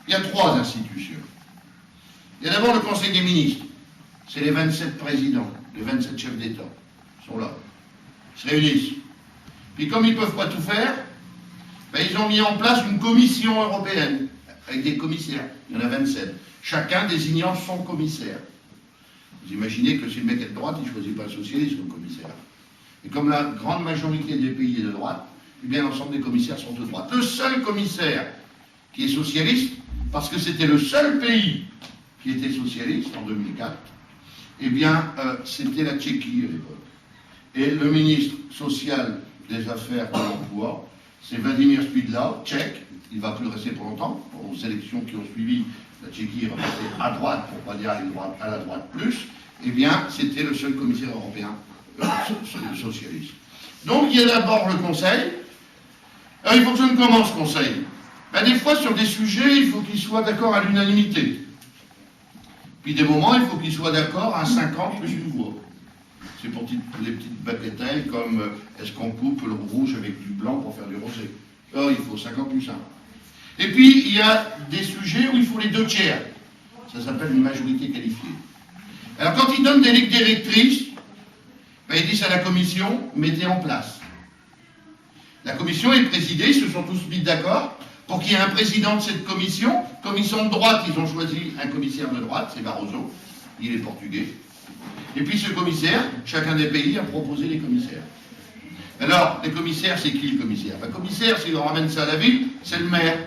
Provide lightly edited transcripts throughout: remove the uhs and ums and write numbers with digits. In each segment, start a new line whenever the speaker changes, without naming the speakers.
Il y a 3 institutions. Il y a d'abord le Conseil des ministres. C'est les 27 présidents, les 27 chefs d'État. Ils sont là. Ils se réunissent. Puis comme ils ne peuvent pas tout faire, ben, ils ont mis en place une commission européenne, avec des commissaires. Il y en a 27. Chacun désignant son commissaire. Vous imaginez que si le mec est de droite, il ne choisit pas le socialiste comme commissaire. Et comme la grande majorité des pays est de droite, eh bien l'ensemble des commissaires sont de droite. Le seul commissaire qui est socialiste, parce que c'était le seul pays qui était socialiste en 2004, eh bien c'était la Tchéquie à l'époque. Et le ministre social des Affaires de l'Emploi, c'est Vladimir Špidla, tchèque. Il ne va plus rester pour longtemps. Aux élections qui ont suivi, la Tchéquie est repassée à droite, pour ne pas dire à la droite plus. Eh bien, c'était le seul commissaire européen socialiste. Donc, il y a d'abord le Conseil. Alors, il fonctionne comment, ce Conseil? Ben, des fois, sur des sujets, il faut qu'il soit d'accord à l'unanimité. Puis, des moments, il faut qu'il soit d'accord à 50 plus une voix. C'est pour les petites bagatelles comme est-ce qu'on coupe le rouge avec du blanc pour faire du rosé. Alors, il faut 50 plus 1. Et puis, il y a des sujets où il faut les 2 tiers. Ça s'appelle une majorité qualifiée. Alors, quand il donne des lignes directrices, ben, ils disent à la commission, mettez en place. La commission est présidée, ils se sont tous mis d'accord pour qu'il y ait un président de cette commission. Comme ils sont de droite, ils ont choisi un commissaire de droite, c'est Barroso, il est portugais. Et puis ce commissaire, chacun des pays a proposé les commissaires. Alors, les commissaires, c'est qui le commissaire? Le commissaire, si on ramène ça à la ville, c'est le maire.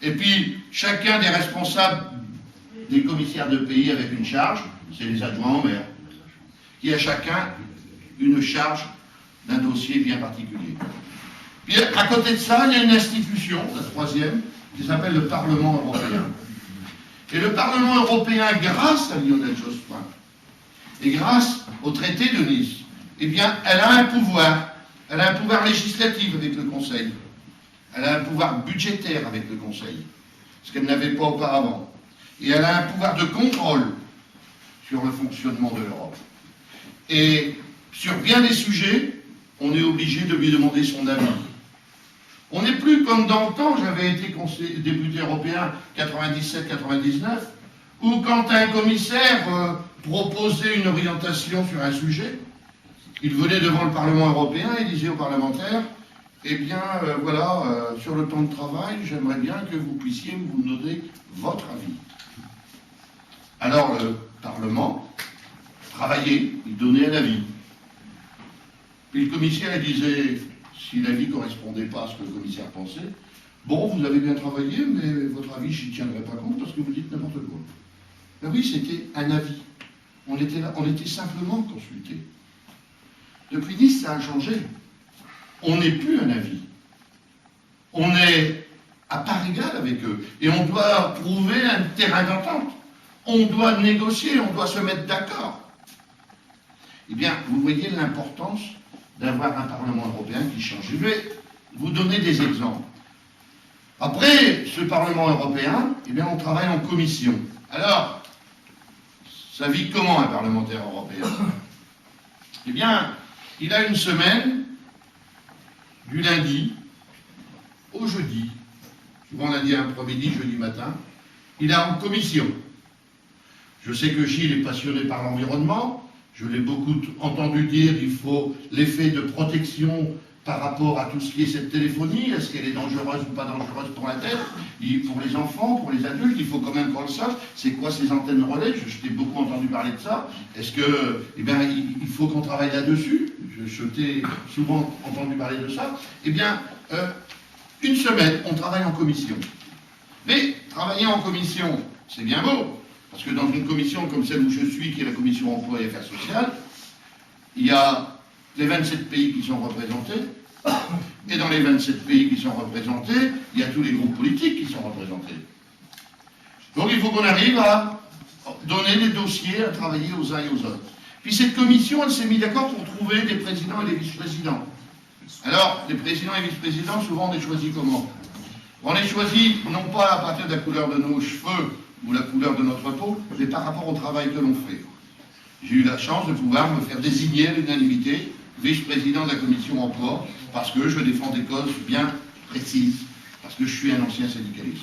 Et puis, chacun des responsables des commissaires de pays avec une charge, c'est les adjoints au maire, qui a chacun une charge d'un dossier bien particulier. Puis, à côté de ça, il y a une institution, la 3e, qui s'appelle le Parlement européen. Et le Parlement européen, grâce à Lionel Jospin, et grâce au traité de Nice, eh bien, elle a un pouvoir. Elle a un pouvoir législatif avec le Conseil. Elle a un pouvoir budgétaire avec le Conseil, ce qu'elle n'avait pas auparavant. Et elle a un pouvoir de contrôle sur le fonctionnement de l'Europe. Et sur bien des sujets, on est obligé de lui demander son avis. On n'est plus comme dans le temps, j'avais été député européen 97-99, où quand un commissaire proposait une orientation sur un sujet, il venait devant le Parlement européen et disait aux parlementaires, eh bien, voilà, sur le temps de travail, j'aimerais bien que vous puissiez vous donner votre avis. Alors, le Parlement travaillait, il donnait un avis. Puis le commissaire, il disait, si l'avis ne correspondait pas à ce que le commissaire pensait, bon, vous avez bien travaillé, mais votre avis, je n'y tiendrai pas compte parce que vous dites n'importe quoi. Ben oui, c'était un avis. On était là, on était simplement consultés. Depuis Nice, ça a changé. On n'est plus un avis. On est à part égale avec eux. Et on doit trouver un terrain d'entente. On doit négocier, on doit se mettre d'accord. Eh bien, vous voyez l'importance d'avoir un Parlement européen qui change. Je vais vous donner des exemples. Après ce Parlement européen, eh bien, on travaille en commission. Alors, ça vit comment un parlementaire européen? Eh bien, il a une semaine, du lundi au jeudi, souvent lundi après-midi, jeudi matin, il est en commission. Je sais que Gilles est passionné par l'environnement, je l'ai beaucoup entendu dire qu'il faut l'effet de protection par rapport à tout ce qui est cette téléphonie, est-ce qu'elle est dangereuse ou pas dangereuse pour la tête, pour les enfants, pour les adultes, il faut quand même qu'on le sache, c'est quoi ces antennes relais, je t'ai beaucoup entendu parler de ça, est-ce que, eh bien, il faut qu'on travaille là-dessus, je t'ai souvent entendu parler de ça, eh bien, une semaine, on travaille en commission. Mais, travailler en commission, c'est bien beau, parce que dans une commission comme celle où je suis, qui est la commission emploi et affaires sociales, il y a les 27 pays qui sont représentés, et dans les 27 pays qui sont représentés, il y a tous les groupes politiques qui sont représentés. Donc il faut qu'on arrive à donner des dossiers, à travailler aux uns et aux autres. Puis cette commission, elle s'est mise d'accord pour trouver des présidents et des vice-présidents. Alors, les présidents et vice-présidents, souvent on les choisit comment? On les choisit non pas à partir de la couleur de nos cheveux ou la couleur de notre peau, mais par rapport au travail que l'on fait. J'ai eu la chance de pouvoir me faire désigner à l'unanimité vice-président de la commission emploi, parce que je défends des causes bien précises, parce que je suis un ancien syndicaliste.